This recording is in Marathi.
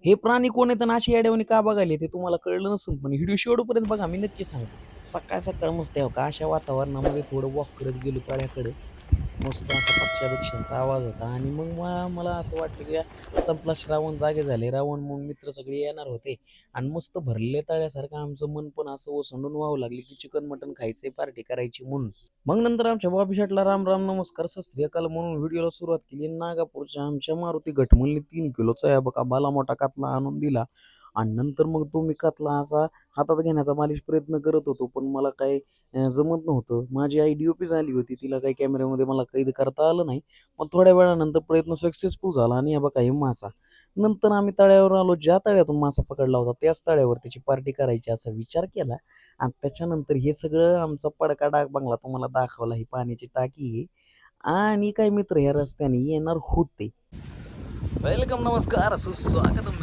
हे प्राणी कोण आहेत आणि अशी येड्यावानी का बघायला ते तुम्हाला कळलं नसेल, पण व्हिडिओ शेवटपर्यंत बघा, मी नक्की सांगतो. सकाळ सकाळ मस्त आहे का, अशा वातावरणामध्ये थोडं वॉक करत गेलो तळ्याकडं. मस्त असा पक्ष्या आवाज होता आणि मग मला असं वाटलं की संपला श्रावण, जागे झाले रावण, मग मित्र सगळे येणार होते आणि मस्त भरले तळ्यासारखं आमचं मन पण असं ओसंडून व्हावं लागले की चिकन मटन खायचे, पार्टी करायची म्हणून. मग नंतर आमच्या बॉबी शेटला राम राम नमस्कार सस्त्री अकाल म्हणून व्हिडिओला सुरुवात केली. नागापूरच्या आमच्या मारुती घटमलने 3 किलोचा आहे बघा बाला मोठा कातला आणून दिला आणि नंतर मग तो मी कातला असा हातात घेण्याचा मालिश प्रयत्न करत होतो, पण मला काय जमत नव्हतं. माझी आई DOP झाली होती, तिला काही कॅमेऱ्यामध्ये मला कैद करता आलं नाही. पण थोड्या वेळानंतर प्रयत्न सक्सेसफुल झाला आणि हे बघा हे मासा. नंतर आम्ही तळ्यावर आलो. ज्या तळ्यातून मासा पकडला होता त्याच तळ्यावर त्याची पार्टी करायची असा विचार केला आणि त्याच्यानंतर हे सगळं आमचा पडका डाग बंगला तुम्हाला दाखवला. ही पाण्याची टाकी आहे आणि काही मित्र ह्या रस्त्याने येणार होते. वेलकम, नमस्कार, सुस्वागतम.